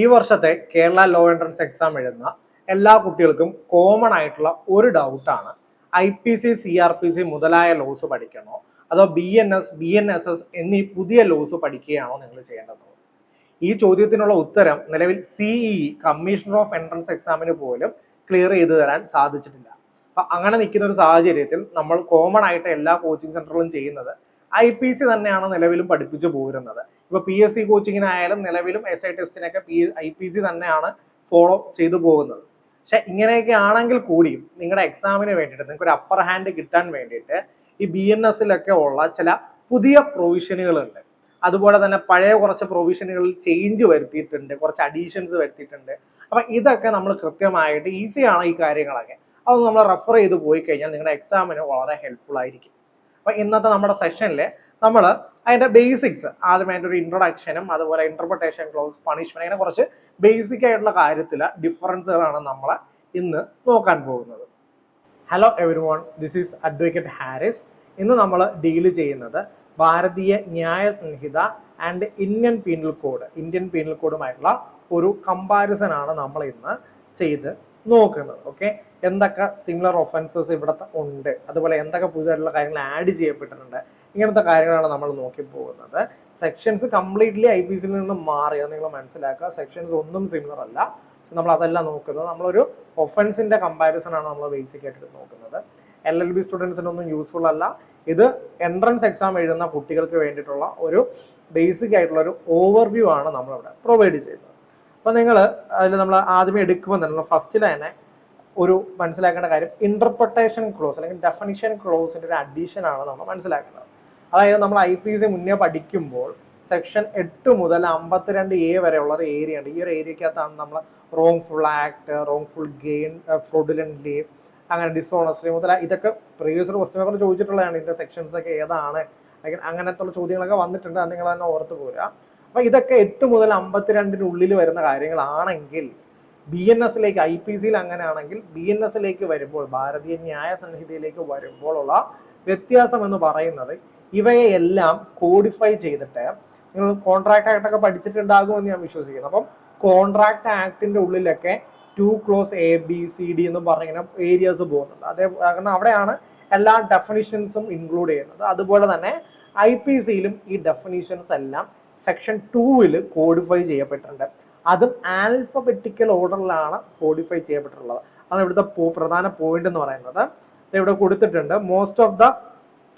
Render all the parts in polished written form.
ഈ വർഷത്തെ Kerala law entrance exam എഴുതുന്ന എല്ലാ കുട്ടികൾക്കും കോമൺ ആയിട്ടുള്ള ഒരു ഡൗട്ടാണ് IPC CRPC മുതലായ ലോസ് പഠിക്കണോ അതോ BNS BNSS എന്നീ പുതിയ ലോസ് പഠിക്കുകയാണോ നിങ്ങൾ ചെയ്യേണ്ടത്. ഈ ചോദ്യത്തിനുള്ള ഉത്തരം നിലവിൽ CEE കമ്മീഷണർ ഓഫ് എൻട്രൻസ് എക്സാമിന് പോലും ക്ലിയർ ചെയ്തു തരാൻ സാധിച്ചിട്ടില്ല. അപ്പൊ അങ്ങനെ നിൽക്കുന്ന ഒരു സാഹചര്യത്തിൽ നമ്മൾ കോമൺ ആയിട്ട് എല്ലാ കോച്ചിങ് സെന്ററുകളും ചെയ്യുന്നത് IPC തന്നെയാണ് നിലവിലും പഠിപ്പിച്ചു പോരുന്നത്. ഇപ്പൊ PSC കോച്ചിങ്ങിനായാലും നിലവിലും SI ടെസ്റ്റിനൊക്കെ IPC തന്നെയാണ് ഫോളോ ചെയ്തു പോകുന്നത്. പക്ഷെ ഇങ്ങനെയൊക്കെ ആണെങ്കിൽ കൂടിയും നിങ്ങളുടെ എക്സാമിന് വേണ്ടിയിട്ട് നിങ്ങൾക്ക് ഒരു അപ്പർ ഹാൻഡ് കിട്ടാൻ വേണ്ടിയിട്ട് ഈ BNSലൊക്കെ ഉള്ള ചില പുതിയ പ്രൊവിഷനുകളുണ്ട്. അതുപോലെ തന്നെ പഴയ കുറച്ച് പ്രൊവിഷനുകളിൽ ചേഞ്ച് വരുത്തിയിട്ടുണ്ട്, കുറച്ച് അഡീഷൻസ് വരുത്തിയിട്ടുണ്ട്. അപ്പൊ ഇതൊക്കെ നമ്മൾ കൃത്യമായിട്ട് ഈസിയാണ് ഈ കാര്യങ്ങളൊക്കെ. അത് നമ്മൾ റെഫർ ചെയ്ത് പോയി കഴിഞ്ഞാൽ നിങ്ങളുടെ എക്സാമിന് വളരെ ഹെൽപ്ഫുൾ ആയിരിക്കും. അപ്പൊ ഇന്നത്തെ നമ്മുടെ സെഷനിൽ നമ്മൾ അതിന്റെ ബേസിക്സ് ആദ്യമായിട്ട് ഒരു ഇൻട്രൊഡക്ഷനും അതുപോലെ ഇന്റർപ്രിട്ടേഷൻ ക്ലോസ് പണിഷ്മെന്റ് അങ്ങനെ കുറച്ച് ബേസിക് ആയിട്ടുള്ള കാര്യത്തിലെ ഡിഫറൻസുകളാണ് നമ്മൾ ഇന്ന് നോക്കാൻ പോകുന്നത്. Hello everyone, this is advocate Haris. ഇന്ന് നമ്മൾ ഡീൽ ചെയ്യുന്നത് Bharatiya Nyaya Sanhita and Indian penal കോഡുമായിട്ടുള്ള ഒരു കമ്പാരിസൺ ആണ് നമ്മൾ ഇന്ന് ചെയ്ത് നോക്കുന്നത്. ഓക്കെ, എന്തൊക്കെ സിമിലർ ഒഫൻസസ് ഇവിടെ ഉണ്ട്, അതുപോലെ എന്തൊക്കെ പുതിയതായിട്ടുള്ള കാര്യങ്ങൾ ആഡ് ചെയ്യപ്പെട്ടിട്ടുണ്ട്, ഇങ്ങനത്തെ കാര്യങ്ങളാണ് നമ്മൾ നോക്കി പോകുന്നത്. സെക്ഷൻസ് കംപ്ലീറ്റ്ലി IPCയിൽ നിന്ന് മാറി, അത് നിങ്ങൾ മനസ്സിലാക്കുക. സെക്ഷൻസ് ഒന്നും സിമിലർ അല്ല. നമ്മൾ അതല്ല നോക്കുന്നത്. നമ്മളൊരു ഒഫൻസിന്റെ കമ്പാരിസൺ ആണ് നമ്മൾ ബേസിക് ആയിട്ട് നോക്കുന്നത്. LLB സ്റ്റുഡൻസിനൊന്നും യൂസ്ഫുൾ അല്ല. ഇത് എൻട്രൻസ് എക്സാം എഴുതുന്ന കുട്ടികൾക്ക് വേണ്ടിയിട്ടുള്ള ഒരു ബേസിക് ആയിട്ടുള്ള ഒരു ഓവർവ്യൂ ആണ് നമ്മളിവിടെ പ്രൊവൈഡ് ചെയ്യുന്നത്. അപ്പൊ നിങ്ങൾ അതിൽ നമ്മൾ ആദ്യമേ എടുക്കുമ്പോൾ തന്നെ ഫസ്റ്റിൽ തന്നെ ഒരു മനസ്സിലാക്കേണ്ട കാര്യം ഇന്റർപ്രിട്ടേഷൻ ക്ലോസ് അല്ലെങ്കിൽ ഡെഫിനിഷൻ ക്ലോസിന്റെ ഒരു അഡീഷൻ ആണ് നമ്മൾ മനസ്സിലാക്കുന്നത്. അതായത് നമ്മൾ IPC മുന്നേ പഠിക്കുമ്പോൾ സെക്ഷൻ 8 മുതൽ 52A വരെയുള്ള ഒരു ഏരിയ ഉണ്ട്. ഈ ഒരു ഏരിയക്കകത്താണ് നമ്മൾ wrongful act, wrongful gain, fraudulent, അങ്ങനെ ഡിസോണസ്റ്റ്ലി മുതൽ ഇതൊക്കെ പ്രീവിയസ് ക്വസ്റ്റ്യൻ പേപ്പർ ചോദിച്ചിട്ടുള്ളതാണ്. ഇതിന്റെ സെക്ഷൻസ് ഒക്കെ ഏതാണ്, അങ്ങനത്തെ ചോദ്യങ്ങളൊക്കെ വന്നിട്ടുണ്ട്. അത് നിങ്ങൾ തന്നെ ഓർത്ത് പോരുക. അപ്പൊ ഇതൊക്കെ 8 മുതൽ 52-നുള്ളിൽ വരുന്ന കാര്യങ്ങളാണെങ്കിൽ BNSലേക്ക് IPCയിൽ അങ്ങനെയാണെങ്കിൽ BNSലേക്ക് വരുമ്പോൾ ഭാരതീയ ന്യായ സംഹിതയിലേക്ക് വരുമ്പോൾ ഉള്ള വ്യത്യാസം എന്ന് പറയുന്നത് ഇവയെ എല്ലാം കോഡിഫൈ ചെയ്തിട്ട് നിങ്ങൾ കോൺട്രാക്ട് ആക്ടൊക്കെ പഠിച്ചിട്ടുണ്ടാകുമെന്ന് ഞാൻ വിശ്വസിക്കുന്നു. അപ്പം കോൺട്രാക്ട് ആക്ടിന്റെ ഉള്ളിലൊക്കെ 2 clause ABCD എന്ന് പറഞ്ഞിങ്ങനെ ഏരിയാസ് പോകുന്നുണ്ട്. അതേ കാരണം അവിടെയാണ് എല്ലാ ഡെഫിനിഷൻസും ഇൻക്ലൂഡ് ചെയ്യുന്നത്. അതുപോലെ തന്നെ IPCയിലും ഈ ഡെഫിനിഷൻസ് എല്ലാം സെക്ഷൻ 2-ൽ കോഡിഫൈ ചെയ്യപ്പെട്ടിട്ടുണ്ട്. അതും ആൽഫബറ്റിക്കൽ ഓർഡറിലാണ് കോഡിഫൈ ചെയ്യപ്പെട്ടിട്ടുള്ളത്. അതാണ് ഇവിടുത്തെ പ്രധാന പോയിന്റ് എന്ന് പറയുന്നത്. ഇവിടെ കൊടുത്തിട്ടുണ്ട് most of the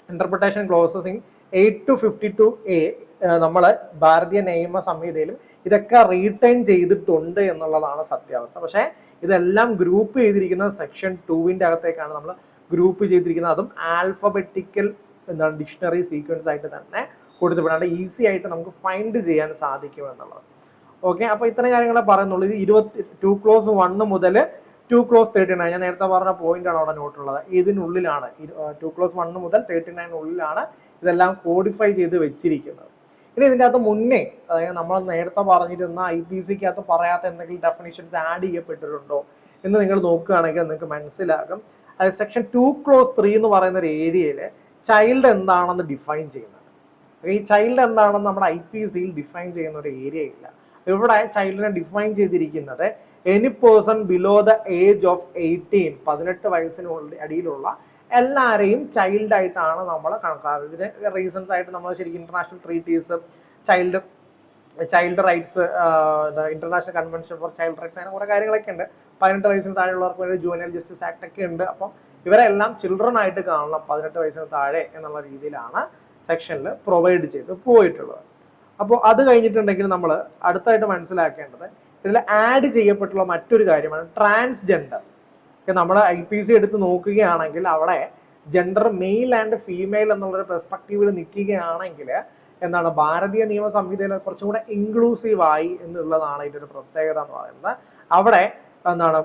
interpretation clauses in 8 to 52A നമ്മൾ ഭാരതീയ നിയമ സംഹിതയിലും ഇതൊക്കെ റീറ്റൈൻ ചെയ്തിട്ടുണ്ട് എന്നുള്ളതാണ് സത്യാവസ്ഥ. പക്ഷേ ഇതെല്ലാം ഗ്രൂപ്പ് ചെയ്തിരിക്കുന്നത് സെക്ഷൻ 2-ന്റെ അകത്തേക്കാണ് നമ്മൾ ഗ്രൂപ്പ് ചെയ്തിരിക്കുന്നത്. അതും ആൽഫബറ്റിക്കൽ ഡിക്ഷണറി സീക്വൻസ് ആയിട്ട് തന്നെ കൊടുത്തിട്ടുണ്ട്. ഈസി ആയിട്ട് നമുക്ക് ഫൈൻഡ് ചെയ്യാൻ സാധിക്കും എന്നുള്ളത്. ഓക്കെ, അപ്പൊ ഇത്തരം കാര്യങ്ങളെ പറയുന്നുള്ളൂ. ഇത് 2 clause 1 മുതൽ 2 clause 39, ഞാൻ നേരത്തെ പറഞ്ഞ പോയിന്റ് ആണ് അവിടെ നോട്ടുള്ളത്. ഇതിനുള്ളിലാണ് 2 clause 1 മുതൽ 39-നുള്ളിലാണ് ഇതെല്ലാം കോഡിഫൈ ചെയ്ത് വെച്ചിരിക്കുന്നത്. ഇനി ഇതിൻ്റെ അകത്ത് മുന്നേ, അതായത് നമ്മൾ നേരത്തെ പറഞ്ഞിരുന്ന IPCക്കകത്ത് പറയാത്ത എന്തെങ്കിലും ഡെഫിനിഷൻസ് ആഡ് ചെയ്യപ്പെട്ടിട്ടുണ്ടോ എന്ന് നിങ്ങൾ നോക്കുകയാണെങ്കിൽ നിങ്ങൾക്ക് മനസ്സിലാകും. അതായത് സെക്ഷൻ 2 clause 3 എന്ന് പറയുന്ന ഒരു ഏരിയയിൽ ചൈൽഡ് എന്താണെന്ന് ഡിഫൈൻ ചെയ്യുന്നത്. ഈ ചൈൽഡ് എന്താണെന്ന് നമ്മുടെ IPCയിൽ ഡിഫൈൻ ചെയ്യുന്ന ഒരു ഏരിയ ഇല്ല. ഇവിടെ ചൈൽഡിനെ ഡിഫൈൻ ചെയ്തിരിക്കുന്നത് any person below the age of 18, 18 വയസ്സിന് അടിയിലുള്ള എല്ലാവരെയും ചൈൽഡ് ആയിട്ടാണ് നമ്മൾ കണക്കാക്കുന്നത്. ഇതിന് റീസൺസ് ആയിട്ട് നമ്മൾ ശരിക്കും international treaties, child rights, international convention for child rights, അങ്ങനെ കുറെ കാര്യങ്ങളൊക്കെ ഉണ്ട്. 18 വയസ്സിന് താഴെയുള്ളവർക്ക് വേണ്ടി ജുവനൈൽ ജസ്റ്റിസ് ആക്ട് ഒക്കെ ഉണ്ട്. അപ്പം ഇവരെല്ലാം ചിൽഡ്രൻ ആയിട്ട് കാണണം 18 വയസ്സിന് താഴെ എന്നുള്ള രീതിയിലാണ് സെക്ഷനിൽ പ്രൊവൈഡ് ചെയ്ത് പോയിട്ടുള്ളത്. അപ്പോൾ അത് കഴിഞ്ഞിട്ടുണ്ടെങ്കിൽ നമ്മൾ അടുത്തായിട്ട് മനസ്സിലാക്കേണ്ടത് ഇതിൽ ആഡ് ചെയ്യപ്പെട്ടുള്ള മറ്റൊരു കാര്യമാണ് ട്രാൻസ്ജെൻഡർ. നമ്മുടെ IPC എടുത്ത് നോക്കുകയാണെങ്കിൽ അവിടെ ജെൻഡർ മെയിൽ ആൻഡ് ഫീമെയിൽ എന്നുള്ളൊരു പെർസ്പെക്റ്റീവിൽ നിൽക്കുകയാണെങ്കിൽ എന്താണ് ഭാരതീയ നിയമ സംഹിതയിൽ കുറച്ചും കൂടെ ഇൻക്ലൂസീവായി എന്നുള്ളതാണ് ഇതിൻ്റെ ഒരു പ്രത്യേകത എന്ന് പറയുന്നത്. അവിടെ എന്താണ്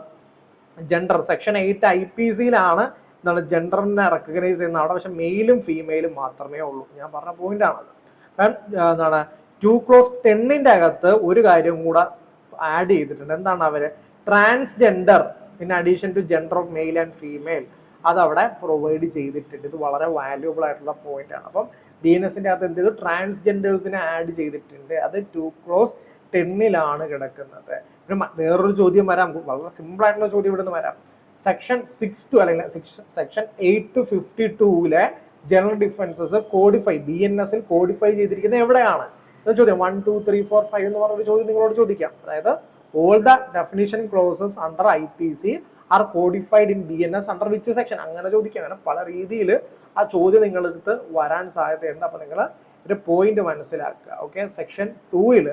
ജെൻഡർ സെക്ഷൻ 8 IPCയിലാണ് എന്താണ് ജെൻഡറിനെ റെക്കഗ്നൈസ് ചെയ്യുന്നത്. അവിടെ പക്ഷെ മെയിലും ഫീമെയിലും മാത്രമേ ഉള്ളൂ. ഞാൻ പറഞ്ഞ പോയിന്റ് ആണത്. എന്താണ് 2 clause 10-ന്റെ അകത്ത് ഒരു കാര്യം കൂടെ ആഡ് ചെയ്തിട്ടുണ്ട്. എന്താണ് അവര് transgender in addition to gender of male and female അതവിടെ പ്രൊവൈഡ് ചെയ്തിട്ടുണ്ട്. ഇത് വളരെ വാല്യൂബിൾ ആയിട്ടുള്ള പോയിന്റ് ആണ്. അപ്പം DNSന്റെ അകത്ത് എന്ത് ചെയ്തു, ട്രാൻസ്ജെൻഡേഴ്സിനെ ആഡ് ചെയ്തിട്ടുണ്ട്. അത് 2 clause 10-ലാണ് കിടക്കുന്നത്. പിന്നെ വേറൊരു ചോദ്യം വരാം, വളരെ സിമ്പിൾ ആയിട്ടുള്ള ചോദ്യം ഇവിടെ നിന്ന് വരാം. സെക്ഷൻ 6 അല്ലെങ്കിൽ സെക്ഷൻ 852-ലെ ജനറൽ ഡിഫറൻസസ് കോഡിഫൈ BNS ൽ കോഡിഫൈ ചെയ്തിരിക്കുന്നത് എവിടെയാണ് എന്ന ചോദ്യം. 1 2 3 4 5 എന്ന് പറഞ്ഞൊരു ചോദ്യം നിങ്ങളോട് ചോദിക്കാം. അതായത് all the definition clauses under IPC are codified in BNS under which section, അങ്ങനെ ചോദിക്കാം. അങ്ങനെ പല രീതിയിൽ ആ ചോദ്യം നിങ്ങളടുത്ത് വരാൻ സാധ്യതയുണ്ട്. അപ്പോൾ നിങ്ങൾ ഒരു പോയിന്റ് മനസ്സിലാക്കുക. ഓക്കെ, സെക്ഷൻ 2-ൽ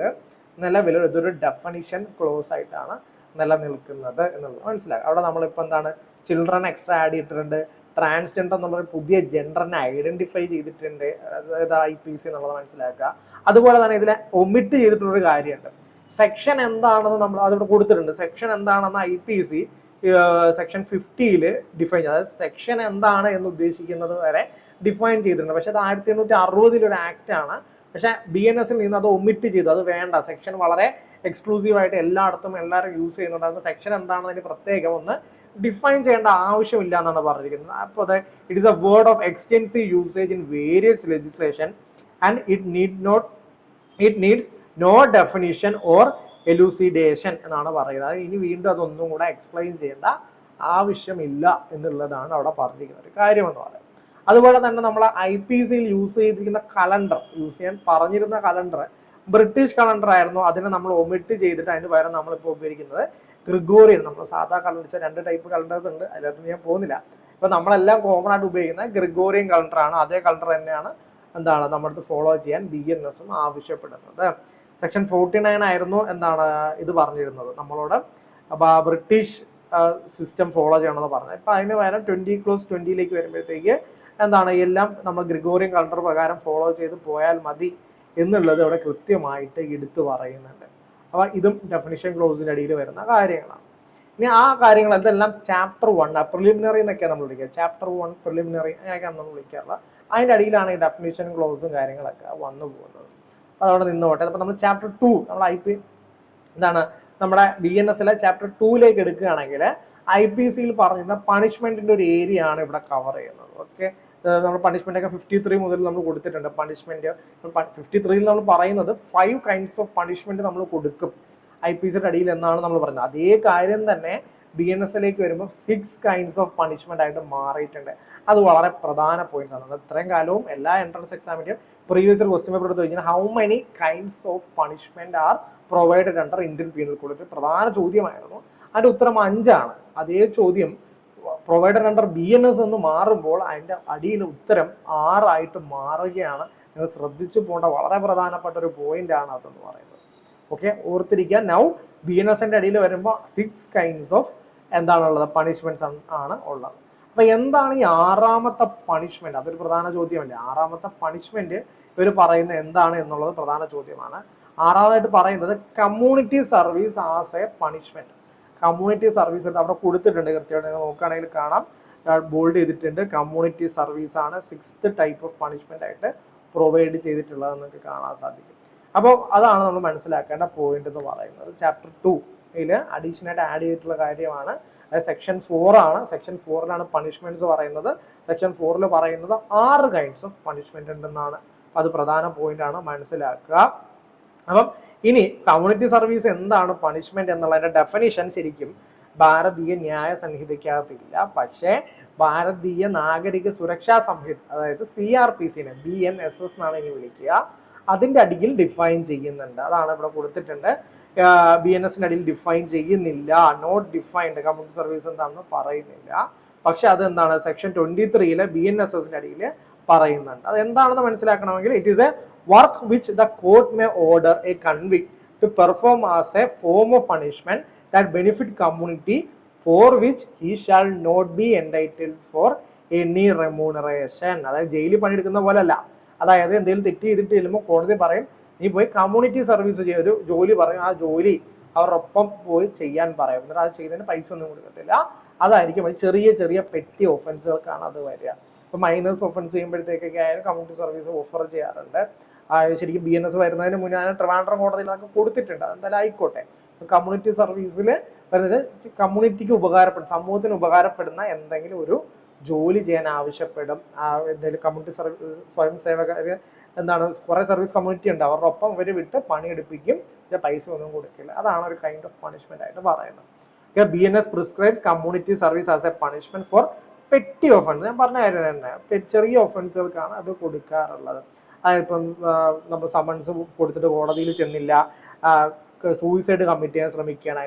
നിലവിൽ ഇതൊരു ഡെഫിനിഷൻ ക്ലോസ് ആയിട്ടാണ് നിലനിൽക്കുന്നത് എന്നുള്ളത് മനസ്സിലാക്കുക. അവിടെ നമ്മളിപ്പോൾ എന്താണ് ചിൽഡ്രൻ എക്സ്ട്രാ ആഡ് ചെയ്തിട്ടുണ്ട്, ട്രാൻസ്ജെൻഡർ എന്നുള്ള പുതിയ ജെൻഡറിനെ ഐഡന്റിഫൈ ചെയ്തിട്ടുണ്ട്, അതായത് IPC എന്നുള്ളത് മനസ്സിലാക്കുക. അതുപോലെ തന്നെ ഇതിലെ ഒമിറ്റ് ചെയ്തിട്ടുള്ളൊരു കാര്യമുണ്ട്. സെക്ഷൻ എന്താണെന്ന് നമ്മൾ അതിവിടെ കൊടുത്തിട്ടുണ്ട്. സെക്ഷൻ എന്താണെന്ന് IPC സെക്ഷൻ 50-ൽ ഡിഫൈൻ ചെയ്ത്, അതായത് സെക്ഷൻ എന്താണ് എന്ന് ഉദ്ദേശിക്കുന്നത് വരെ ഡിഫൈൻ ചെയ്തിട്ടുണ്ട്. പക്ഷെ അത് 1860 ഒരു ആക്ട് ആണ്. പക്ഷെ BNS-ൽ നിന്ന് അത് ഒമിറ്റ് ചെയ്തു. അത് വേണ്ട, സെക്ഷൻ വളരെ എക്സ്ക്ലൂസീവ് ആയിട്ട് എല്ലായിടത്തും എല്ലാവരും യൂസ് ചെയ്യുന്നുണ്ടായിരുന്നു. സെക്ഷൻ എന്താണെന്ന് പ്രത്യേകം ഒന്ന് ഡിഫൈൻ ചെയ്യേണ്ട ആവശ്യമില്ല എന്നാണ് പറഞ്ഞിരിക്കുന്നത്. അപ്പോൾ അത് it is a word of extensive usage in various legislation and it needs no definition or elucidation എന്നാണ് പറയുന്നത്. ഇനി വീണ്ടും അതൊന്നും കൂടെ എക്സ്പ്ലെയിൻ ചെയ്യേണ്ട ആവശ്യമില്ല എന്നുള്ളതാണ് അവിടെ പറഞ്ഞിരിക്കുന്ന ഒരു കാര്യം എന്ന് പറയുന്നത്. അതുപോലെ തന്നെ നമ്മൾ IPC-യിൽ യൂസ് ചെയ്തിരിക്കുന്ന കലണ്ടർ, യൂസ് ചെയ്യാൻ പറഞ്ഞിരുന്ന കലണ്ടർ ബ്രിട്ടീഷ് കലണ്ടർ ആയിരുന്നു. അതിനെ നമ്മൾ ഒമിറ്റ് ചെയ്തിട്ട് അതിന് പകരം നമ്മളിപ്പോൾ ഉപയോഗിക്കുന്നത് ഗ്രിഗോറിയൻ. നമ്മൾ സാധാ കലണ്ടർ 2 ടൈപ്പ് കലണ്ടേഴ്സ് ഉണ്ട്, അതിനകത്ത് ഞാൻ പോകുന്നില്ല. ഇപ്പൊ നമ്മളെല്ലാം കോമൺ ആയിട്ട് ഉപയോഗിക്കുന്ന ഗ്രിഗോറിയൻ കലണ്ടർ ആണ്. അതേ കലണ്ടർ തന്നെയാണ് എന്താണ് നമ്മുടെ ഫോളോ ചെയ്യാൻ BNS ആവശ്യപ്പെടുന്നത്. സെക്ഷൻ 49 ആയിരുന്നു എന്താണ് ഇത് പറഞ്ഞിരുന്നത് നമ്മളോട്. അപ്പൊ ബ്രിട്ടീഷ് സിസ്റ്റം ഫോളോ ചെയ്യണമെന്ന് പറഞ്ഞത്. ഇപ്പൊ അതിന് പകരം 20/20 വരുമ്പോഴത്തേക്ക് എന്താണ് എല്ലാം നമ്മൾ ഗ്രിഗോറിയൻ കലണ്ടർ പ്രകാരം ഫോളോ ചെയ്ത് പോയാൽ മതി എന്നുള്ളത് ഇവിടെ കൃത്യമായിട്ട് എടുത്തു പറയുന്നുണ്ട്. അപ്പൊ ഇതും ഡെഫിനിഷൻ ക്ലോസിന്റെ അടിയിൽ വരുന്ന കാര്യങ്ങളാണ്. ഇനി ആ കാര്യങ്ങൾ ഇതെല്ലാം ചാപ്റ്റർ 1 പ്രിലിമിനറി എന്നൊക്കെയാണ് നമ്മൾ വിളിക്കുക. ചാപ്റ്റർ 1 പ്രിലിമിനറി അങ്ങനെയൊക്കെയാണ് നമ്മൾ വിളിക്കാറുള്ളത്. അതിന്റെ അടിയിലാണ് ഈ ഡെഫിനിഷൻ ക്ലോസും കാര്യങ്ങളൊക്കെ വന്നു പോകുന്നത്. അതവിടെ നിന്നോട്ടെ. അപ്പൊ നമ്മൾ ചാപ്റ്റർ 2 നമ്മൾ എന്താണ് നമ്മുടെ BNS-ലെ ചാപ്റ്റർ 2-ലേക്ക് എടുക്കുകയാണെങ്കിൽ IPC-യിൽ പറഞ്ഞിരുന്ന പണിഷ്മെന്റിന്റെ ഒരു ഏരിയ ആണ് ഇവിടെ കവർ ചെയ്യുന്നത്. ഓക്കെ, നമ്മൾ പണിഷ്മെന്റ് ഒക്കെ 53 മുതൽ നമ്മൾ കൊടുത്തിട്ടുണ്ട്. പണിഷ്മെന്റ് 53-ൽ നമ്മൾ പറയുന്നത് 5 kinds ഓഫ് പണിഷ്മെന്റ് നമ്മൾ കൊടുക്കും IPC-യുടെ അടിയിൽ എന്നാണ് നമ്മൾ പറയുന്നത്. അതേ കാര്യം തന്നെ BNS-ലേക്ക് വരുമ്പോൾ 6 kinds ഓഫ് പണിഷ്മെന്റ് ആയിട്ട് മാറിയിട്ടുണ്ട്. അത് വളരെ പ്രധാന പോയിന്റ്സ് ആണ്. ഇത്രയും കാലവും എല്ലാ എൻട്രൻസ് എക്സാമിന്റെയും പ്രീവിയസ് ക്വസ്റ്റ്യൻ പേപ്പർ എടുത്ത് കഴിഞ്ഞാൽ how many kinds of punishment are provided under Indian penal code പ്രധാന ചോദ്യമായിരുന്നു. അതിന്റെ ഉത്തരം 5 ആണ്. അതേ ചോദ്യം പ്രൊവൈഡഡ് അണ്ടർ BNS എന്ന് മാറുമ്പോൾ അതിന്റെ അടിയിൽ ഉത്തരം 6 ആയിട്ട് മാറുകയാണ്. നിങ്ങൾ ശ്രദ്ധിച്ചു പോകേണ്ട വളരെ പ്രധാനപ്പെട്ട ഒരു പോയിന്റ് ആണ് അതെന്ന് പറയുന്നത്. ഓക്കെ, ഓർത്തിരിക്കുക. നൗ BNS-ന്റെ അടിയിൽ വരുമ്പോൾ 6 kinds ഓഫ് എന്താണുള്ളത് പണിഷ്മെന്റ്സ് ആണ് ഉള്ളത്. അപ്പൊ എന്താണ് ഈ 6ാമത്തെ പണിഷ്മെന്റ്? അതൊരു പ്രധാന ചോദ്യമല്ലേ. 6ാമത്തെ പണിഷ്മെന്റ് ഇവർ പറയുന്നത് എന്താണ് എന്നുള്ളത് പ്രധാന ചോദ്യമാണ്. 6ാമതായിട്ട് പറയുന്നത് community service as A punishment. Community service അവിടെ കൊടുത്തിട്ടുണ്ട് കൃത്യമായിട്ട് നോക്കുകയാണെങ്കിൽ കാണാം, ബോൾഡ് ചെയ്തിട്ടുണ്ട്. കമ്മ്യൂണിറ്റി സർവീസ് ആണ് 6th ടൈപ്പ് ഓഫ് പണിഷ്മെന്റ് ആയിട്ട് പ്രൊവൈഡ് ചെയ്തിട്ടുള്ളത് നമുക്ക് കാണാൻ സാധിക്കും. അപ്പോൾ അതാണ് നമ്മൾ മനസ്സിലാക്കേണ്ട പോയിന്റ് എന്ന് പറയുന്നത്. ചാപ്റ്റർ 2-ൽ അഡീഷണൽ ആയിട്ട് ആഡ് ചെയ്തിട്ടുള്ള കാര്യമാണ്. അത് സെക്ഷൻ 4 ആണ്. സെക്ഷൻ 4-ലാണ് പണിഷ്മെന്റ്സ് പറയുന്നത്. സെക്ഷൻ 4-ൽ പറയുന്നത് 6 kinds ഓഫ് പണിഷ്മെന്റ് ഉണ്ടെന്നാണ്. അത് പ്രധാന പോയിന്റ് ആണ്, മനസ്സിലാക്കുക. അപ്പം ഇനി കമ്മ്യൂണിറ്റി സർവീസ് എന്താണ് പണിഷ്മെന്റ് എന്നുള്ളതിന്റെ ഡെഫിനിഷൻ ശരിക്കും ഭാരതീയ ന്യായ സംഹിതയ്ക്കകത്തില്ല. പക്ഷേ ഭാരതീയ നാഗരിക സുരക്ഷാ സംഹിത, അതായത് CRPC-നെ BNSS എന്നാണ് ഇനി വിളിക്കുക, അതിന്റെ അടിയിൽ ഡിഫൈൻ ചെയ്യുന്നുണ്ട്. അതാണ് ഇവിടെ കൊടുത്തിട്ടുണ്ട്. BNS-ന്റെ അടിയിൽ ഡിഫൈൻ ചെയ്യുന്നില്ല, നോട്ട് ഡിഫൈൻഡ് കമ്മ്യൂണിറ്റി സർവീസ് എന്താണെന്ന് പറയുന്നില്ല. പക്ഷെ അത് എന്താണ് സെക്ഷൻ 23-ലെ BNSS-ന്റെ അടിയിൽ പറയുന്നുണ്ട്. അത് എന്താണെന്ന് മനസ്സിലാക്കണമെങ്കിൽ it is a work which the court may order a convict to perform as a form of punishment that benefit community for which he shall not be entitled for any remuneration. അതായത് ജയിലിൽ പണിയെടുക്കുന്ന പോലെ അല്ല. അതായത് എന്തെങ്കിലും തെറ്റ് ചെയ്തിട്ട് ചെല്ലുമ്പോൾ കോടതി പറയും നീ പോയി കമ്മ്യൂണിറ്റി സർവീസ് ചെയ്യ, ഒരു ജോലി പറയും, ആ ജോലി അവരൊപ്പം പോയി ചെയ്യാൻ പറയും. എന്നിട്ട് അത് ചെയ്യുന്നതിന് പൈസ ഒന്നും കൊടുക്കത്തില്ല. അതായിരിക്കും ചെറിയ ചെറിയ പെറ്റി ഓഫൻസുകൾക്കാണ് അത് വരിക. ഇപ്പൊ മൈനേഴ്സ് ഓഫൻസ് ചെയ്യുമ്പോഴത്തേക്കൊക്കെ ആയാലും കമ്മ്യൂണിറ്റി സർവീസ് ഓഫർ ചെയ്യാറുണ്ട്. ശരിക്കും BNS വരുന്നതിന് മുന്നേ അതിന് ട്രിവാൻഡ്രം കോടതിയിൽ അതൊക്കെ കൊടുത്തിട്ടുണ്ട്. അതെന്തായാലും ആയിക്കോട്ടെ. കമ്മ്യൂണിറ്റി സർവീസിൽ വരുന്നത് കമ്മ്യൂണിറ്റിക്ക് ഉപകാരപ്പെടും, സമൂഹത്തിന് ഉപകാരപ്പെടുന്ന എന്തെങ്കിലും ഒരു ജോലി ചെയ്യാൻ ആവശ്യപ്പെടും. എന്തെങ്കിലും കമ്മ്യൂണിറ്റി സർവീസ് സ്വയം സേവക എന്താണ് കുറെ സർവീസ് കമ്മ്യൂണിറ്റി ഉണ്ട്, അവരുടെ ഒപ്പം ഇവർ വിട്ട് പണിയെടുപ്പിക്കും, പൈസ ഒന്നും കൊടുക്കില്ല. അതാണ് ഒരു കൈൻഡ് ഓഫ് പണിഷ്മെന്റ് ആയിട്ട് പറയുന്നത്. BNS prescribes community service as A punishment for petty offence. ഞാൻ പറഞ്ഞ കാര്യം തന്നെ, ചെറിയ ഒഫൻസുകൾക്കാണ് അത് കൊടുക്കാറുള്ളത്. അതിപ്പം നമ്മൾ സമൺസ് കൊടുത്തിട്ട് കോടതിയിൽ ചെന്നില്ല, സൂയിസൈഡ് കമ്മിറ്റ് ചെയ്യാൻ ശ്രമിക്കുകയാണ്,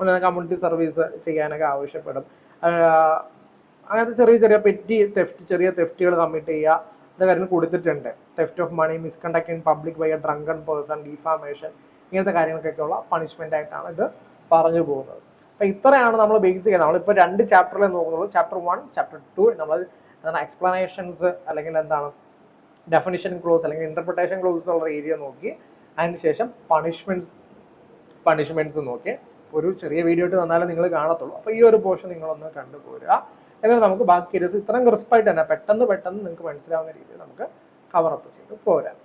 അതിന് കമ്മ്യൂണിറ്റി സർവീസ് ചെയ്യാനൊക്കെ ആവശ്യപ്പെടും. അങ്ങനത്തെ ചെറിയ ചെറിയ പെറ്റി തെഫ്റ്റ്, ചെറിയ തെഫ്റ്റുകൾ കമ്മിറ്റ് ചെയ്യുക, ഇത് കാര്യം കൊടുത്തിട്ടുണ്ട്. Theft of money, misconduct in public by a drunken person, defamation, ഇങ്ങനത്തെ കാര്യങ്ങൾക്കൊക്കെയുള്ള പണിഷ്മെന്റ് ആയിട്ടാണ് ഇത് പറഞ്ഞു പോകുന്നത്. അപ്പൊ ഇത്രയാണ് നമ്മൾ ബേസിക്. നമ്മളിപ്പോൾ 2 ചാപ്റ്ററിൽ നോക്കുന്നുള്ളൂ. ചാപ്റ്റർ 1, ചാപ്റ്റർ 2 നമ്മൾ എന്താണ് എക്സ്പ്ലനേഷൻസ് അല്ലെങ്കിൽ എന്താണ് ഡെഫിനിഷൻ ക്ലോസ് അല്ലെങ്കിൽ ഇന്റർപ്രിട്ടേഷൻ ക്ലോസ് ഉള്ള ഏരിയ നോക്കി, അതിനുശേഷം പണിഷ്മെന്റ്സ് നോക്കി. ഒരു ചെറിയ വീഡിയോ ഇട്ട് തന്നാലും നിങ്ങൾ കാണത്തുള്ളൂ. അപ്പോൾ ഈ ഒരു പോർഷൻ നിങ്ങളൊന്ന് കണ്ടുപോരുക. എന്നിട്ട് നമുക്ക് ബാക്കി ഏരിയസ് ഇത്രയും ക്രിസ്പായിട്ട് തന്നെ പെട്ടെന്ന് നിങ്ങൾക്ക് മനസ്സിലാവുന്ന രീതിയിൽ നമുക്ക് കവറപ്പ് ചെയ്ത് പോരാം.